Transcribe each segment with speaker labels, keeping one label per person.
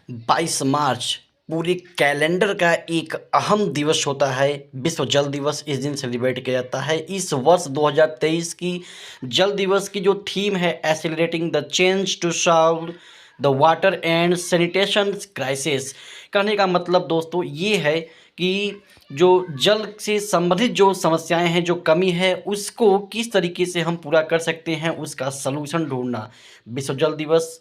Speaker 1: 22 मार्च पूरे कैलेंडर का एक अहम दिवस होता है। विश्व जल दिवस इस दिन सेलिब्रेट किया जाता है। इस वर्ष 2023 की जल दिवस की जो थीम है, accelerating the change to solve the water and sanitation crisis. कहने का मतलब दोस्तों ये है कि जो जल से संबंधित जो समस्याएं हैं, जो कमी है, उसको किस तरीके से हम पूरा कर सकते हैं, उसका सलूशन ढूंढना। विश्व जल दिवस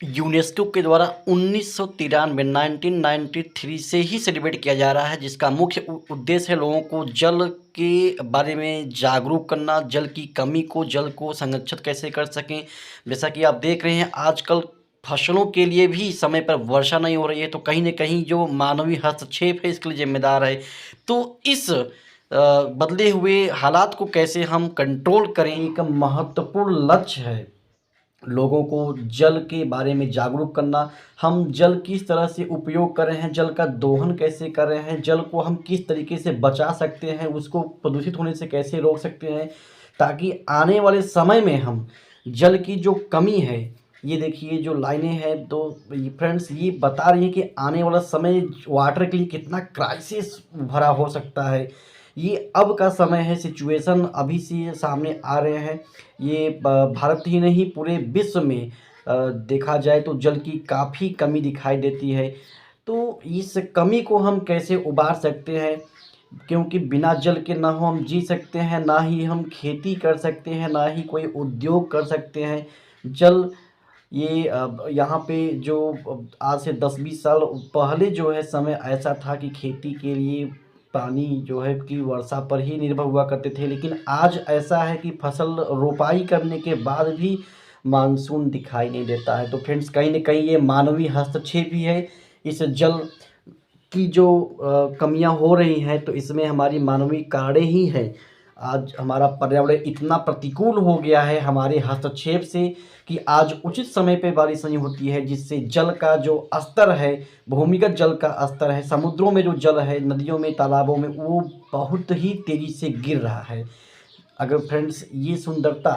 Speaker 1: यूनेस्को के द्वारा 1993 1993 से ही सेलिब्रेट किया जा रहा है, जिसका मुख्य उद्देश्य है लोगों को जल के बारे में जागरूक करना, जल की कमी को, जल को संरक्षित कैसे कर सकें। जैसा कि आप देख रहे हैं आजकल फसलों के लिए भी समय पर वर्षा नहीं हो रही है, तो कहीं न कहीं जो मानवीय हस्तक्षेप है इसके लिए जिम्मेदार है। तो इस बदले हुए हालात को कैसे हम कंट्रोल करें, एक महत्वपूर्ण लक्ष्य है लोगों को जल के बारे में जागरूक करना। हम जल किस तरह से उपयोग कर रहे हैं, जल का दोहन कैसे कर रहे हैं, जल को हम किस तरीके से बचा सकते हैं, उसको प्रदूषित होने से कैसे रोक सकते हैं, ताकि आने वाले समय में हम जल की जो कमी है, ये देखिए जो लाइनें हैं तो फ्रेंड्स ये बता रही हैं कि आने वाला समय वाटर के लिए कितना क्राइसिस भरा हो सकता है। ये अब का समय है, सिचुएशन अभी से सामने आ रहे हैं। ये भारत ही नहीं पूरे विश्व में देखा जाए तो जल की काफ़ी कमी दिखाई देती है। तो इस कमी को हम कैसे उबार सकते हैं, क्योंकि बिना जल के ना हो हम जी सकते हैं, ना ही हम खेती कर सकते हैं, ना ही कोई उद्योग कर सकते हैं। जल ये यहाँ पे जो आज से 10-20 साल पहले जो है समय ऐसा था कि खेती के लिए पानी जो है कि वर्षा पर ही निर्भर हुआ करते थे, लेकिन आज ऐसा है कि फसल रोपाई करने के बाद भी मानसून दिखाई नहीं देता है। तो फ्रेंड्स कहीं न कहीं ये मानवीय हस्तक्षेप ही है। इस जल की जो कमियां हो रही हैं तो इसमें हमारी मानवीय कारणें ही हैं। आज हमारा पर्यावरण इतना प्रतिकूल हो गया है हमारे हस्तक्षेप से कि आज उचित समय पे बारिश नहीं होती है, जिससे जल का जो स्तर है, भूमिगत जल का स्तर है, समुद्रों में जो जल है, नदियों में, तालाबों में, वो बहुत ही तेज़ी से गिर रहा है। अगर फ्रेंड्स ये सुंदरता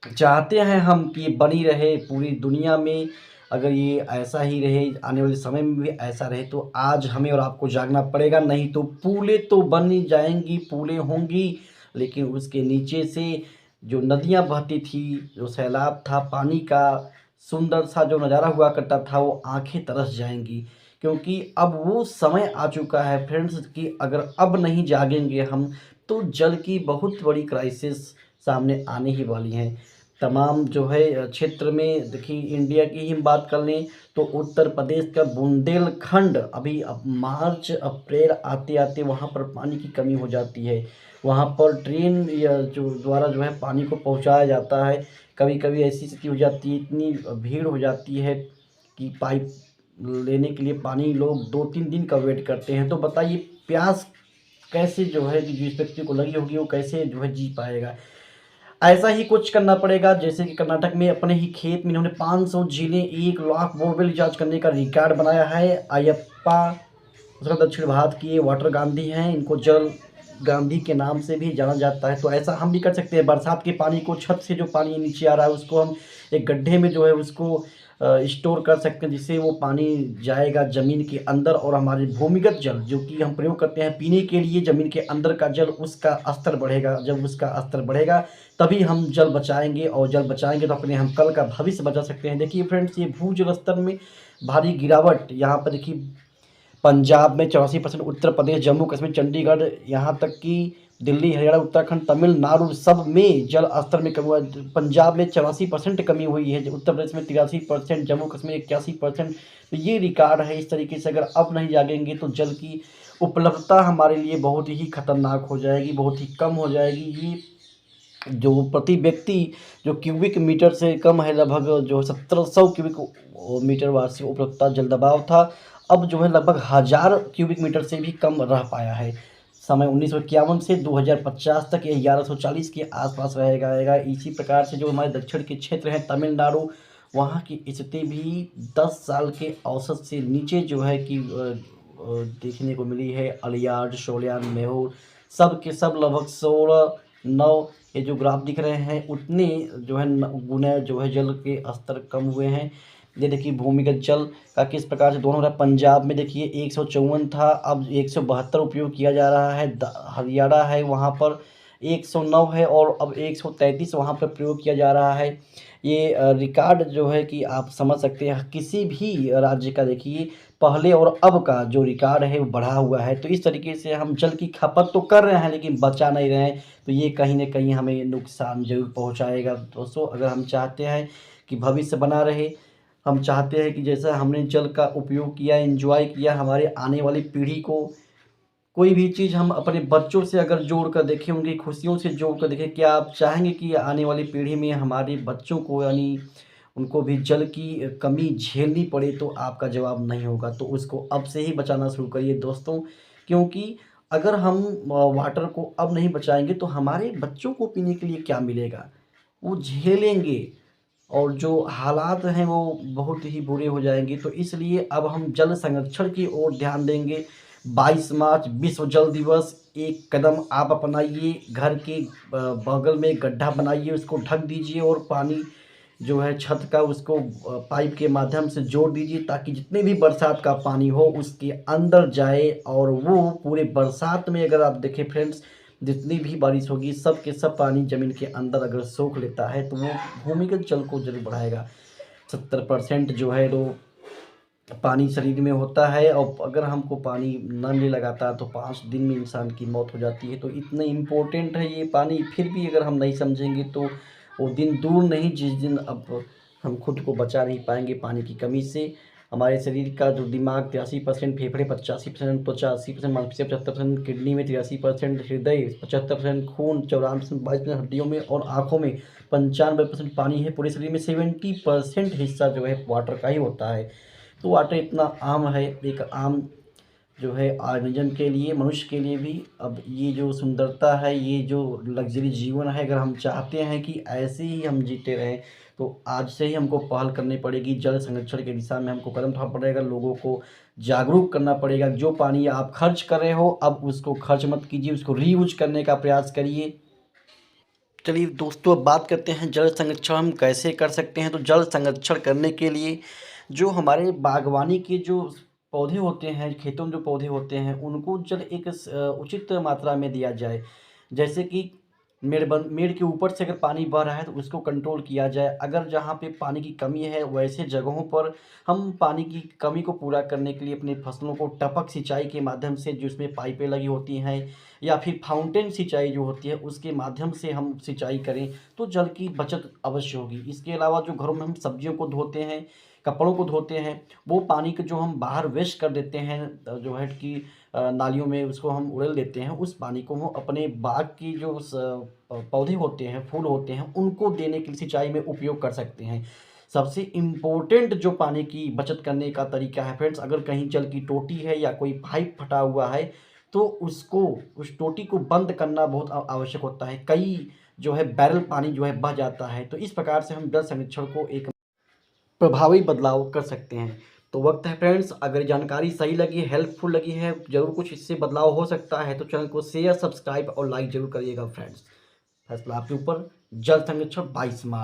Speaker 1: चाहते हैं हम कि ये बनी रहे पूरी दुनिया में, अगर ये ऐसा ही रहे, आने वाले समय में भी ऐसा रहे, तो आज हमें और आपको जागना पड़ेगा। नहीं तो पुलें तो बन ही जाएंगी, पुलें होंगी, लेकिन उसके नीचे से जो नदियां बहती थी, जो सैलाब था, पानी का सुंदर सा जो नज़ारा हुआ करता था, वो आंखें तरस जाएंगी। क्योंकि अब वो समय आ चुका है फ्रेंड्स कि अगर अब नहीं जागेंगे हम, तो जल की बहुत बड़ी क्राइसिस सामने आने ही वाली हैं। तमाम जो है क्षेत्र में देखिए, इंडिया की ही बात कर लें तो उत्तर प्रदेश का बुंदेलखंड अभी अब मार्च अप्रैल आते आते वहाँ पर पानी की कमी हो जाती है। वहाँ पर ट्रेन या जो द्वारा जो है पानी को पहुँचाया जाता है, कभी कभी ऐसी स्थिति हो जाती है, इतनी भीड़ हो जाती है कि पाइप लेने के लिए पानी लोग 2-3 दिन का वेट करते हैं। तो बताइए प्यास कैसे जो है कि जिस व्यक्ति को लगी होगी वो कैसे जो है जी पाएगा। ऐसा ही कुछ करना पड़ेगा जैसे कि कर्नाटक में अपने ही खेत में इन्होंने 500 झीलें 1 लाख बोरवेल रिचार्ज करने का रिकॉर्ड बनाया है। अयप्पा उसका दक्षिण भारत की ये वाटर गांधी हैं, इनको जल गांधी के नाम से भी जाना जाता है। तो ऐसा हम भी कर सकते हैं, बरसात के पानी को, छत से जो पानी नीचे आ रहा है उसको हम एक गड्ढे में जो है उसको स्टोर कर सकते हैं, जिससे वो पानी जाएगा ज़मीन के अंदर, और हमारे भूमिगत जल जो कि हम प्रयोग करते हैं पीने के लिए, ज़मीन के अंदर का जल, उसका स्तर बढ़ेगा। जब उसका स्तर बढ़ेगा तभी हम जल बचाएंगे, और जल बचाएंगे तो अपने हम कल का भविष्य बचा सकते हैं। देखिए फ्रेंड्स, ये भूजल स्तर में भारी गिरावट यहाँ पर देखिए, पंजाब में 84%, उत्तर प्रदेश, जम्मू कश्मीर, चंडीगढ़, यहाँ तक कि दिल्ली, हरियाणा, उत्तराखंड, तमिलनाडु, सब में जल स्तर में कमी हुआ। पंजाब में 84% कमी हुई है, उत्तर प्रदेश में 83%, जम्मू कश्मीर 81%। तो ये रिकॉर्ड है। इस तरीके से अगर अब नहीं जागेंगे तो जल की उपलब्धता हमारे लिए बहुत ही खतरनाक हो जाएगी, बहुत ही कम हो जाएगी। ये जो प्रति व्यक्ति जो क्यूबिक मीटर से कम है, लगभग जो 1700 क्यूबिक मीटर वार्षिक उपलब्धता जल दबाव था, अब जो है लगभग 1000 क्यूबिक मीटर से भी कम रह पाया है। समय 1951 से 2050 तक ये 1140 के आसपास रहेगा। इसी प्रकार से जो हमारे दक्षिण के क्षेत्र हैं, तमिलनाडु, वहाँ की स्थिति भी 10 साल के औसत से नीचे जो है कि देखने को मिली है। अलियार, शोलियान, मेहूर, सब के सब लगभग 16-9 ये जो ग्राफ दिख रहे हैं, उतने जो है गुना जो है जल के स्तर कम हुए हैं। ये देखिए भूमिगत जल का किस प्रकार से दोनों हो रहा है। पंजाब में देखिए 154 था, अब 172 उपयोग किया जा रहा है। हरियाणा है वहाँ पर 109 है और अब 133 वहाँ पर प्रयोग किया जा रहा है। ये रिकॉर्ड जो है कि आप समझ सकते हैं किसी भी राज्य का देखिए पहले और अब का जो रिकॉर्ड है वो बढ़ा हुआ है। तो इस तरीके से हम जल की खपत तो कर रहे हैं लेकिन बचा नहीं रहे हैं, तो ये कहीं न कहीं हमें नुकसान ज़रूर पहुँचाएगा। दोस्तों अगर हम चाहते हैं कि भविष्य बना रहे, हम चाहते हैं कि जैसा हमने जल का उपयोग किया, एन्जॉय किया, हमारे आने वाली पीढ़ी को कोई भी चीज़ हम अपने बच्चों से अगर जोड़ कर देखें, उनकी खुशियों से जोड़ कर देखें, क्या आप चाहेंगे कि आने वाली पीढ़ी में हमारे बच्चों को यानी उनको भी जल की कमी झेलनी पड़े? तो आपका जवाब नहीं होगा। तो उसको अब से ही बचाना शुरू करिए दोस्तों, क्योंकि अगर हम वाटर को अब नहीं बचाएँगे तो हमारे बच्चों को पीने के लिए क्या मिलेगा? वो झेलेंगे और जो हालात हैं वो बहुत ही बुरे हो जाएँगे। तो इसलिए अब हम जल संरक्षण की ओर ध्यान देंगे। 22 मार्च विश्व जल दिवस, एक कदम आप अपनाइए, घर के बगल में गड्ढा बनाइए, उसको ढक दीजिए और पानी जो है छत का उसको पाइप के माध्यम से जोड़ दीजिए ताकि जितने भी बरसात का पानी हो उसके अंदर जाए और वो पूरे बरसात में अगर आप देखें फ्रेंड्स, जितनी भी बारिश होगी सब के सब पानी ज़मीन के अंदर अगर सोख लेता है तो वो भूमिगत जल को ज़रूर बढ़ाएगा। 70% जो है वो पानी शरीर में होता है और अगर हमको पानी न मिले लगातार तो 5 दिन में इंसान की मौत हो जाती है। तो इतना इम्पोर्टेंट है ये पानी, फिर भी अगर हम नहीं समझेंगे तो वो दिन दूर नहीं जिस दिन अब हम खुद को बचा नहीं पाएँगे पानी की कमी से। हमारे शरीर का जो दिमाग 83%, फेफड़े 85%, त्वचा 80%, मांसपेशियाँ 75%, किडनी में 83%, हृदय 75%, खून 84%, 22% हड्डियों में और आँखों में 95% पानी है। पूरे शरीर में 70% हिस्सा जो है वाटर का ही होता है। तो वाटर इतना आम है, एक आम जो है ऑर्गेनिज़्म के लिए, मनुष्य के लिए भी। अब ये जो सुंदरता है, ये जो लग्ज़री जीवन है, अगर हम चाहते हैं कि ऐसे ही हम जीते रहें, तो आज से ही हमको पहल करनी पड़ेगी। जल संरक्षण की दिशा में हमको कदम उठाना पड़ेगा, लोगों को जागरूक करना पड़ेगा। जो पानी आप खर्च कर रहे हो, अब उसको खर्च मत कीजिए, उसको रीयूज़ करने का प्रयास करिए। चलिए दोस्तों, अब बात करते हैं जल संरक्षण हम कैसे कर सकते हैं। तो जल संरक्षण करने के लिए जो हमारे बागवानी के जो पौधे होते हैं, खेतों में जो पौधे होते हैं, उनको जल एक उचित मात्रा में दिया जाए। जैसे कि मेड़ के ऊपर से अगर पानी बह रहा है तो उसको कंट्रोल किया जाए। अगर जहाँ पे पानी की कमी है वैसे जगहों पर हम पानी की कमी को पूरा करने के लिए अपनी फसलों को टपक सिंचाई के माध्यम से, जिसमें पाइपें लगी होती हैं, या फिर फाउंटेन सिंचाई जो होती है उसके माध्यम से हम सिंचाई करें तो जल की बचत अवश्य होगी। इसके अलावा जो घरों में हम सब्जियों को धोते हैं, कपड़ों को धोते हैं, वो पानी को जो हम बाहर वेस्ट कर देते हैं जो है कि नालियों में उसको हम उड़ेल देते हैं, उस पानी को हम अपने बाग की जो पौधे होते हैं, फूल होते हैं, उनको देने के लिए सिंचाई में उपयोग कर सकते हैं। सबसे इम्पोर्टेंट जो पानी की बचत करने का तरीका है फ्रेंड्स, अगर कहीं जल की टोटी है या कोई पाइप फटा हुआ है तो उसको, उस टोटी को बंद करना बहुत आवश्यक होता है। कई जो है बैरल पानी जो है बह जाता है। तो इस प्रकार से हम जल संरक्षण को एक प्रभावी बदलाव कर सकते हैं। तो वक्त है फ्रेंड्स, अगर जानकारी सही लगी, हेल्पफुल लगी है, ज़रूर कुछ इससे बदलाव हो सकता है तो चैनल को शेयर, सब्सक्राइब और लाइक ज़रूर करिएगा फ्रेंड्स। फैसला आपके ऊपर। जल संरक्षण 22 मार्च।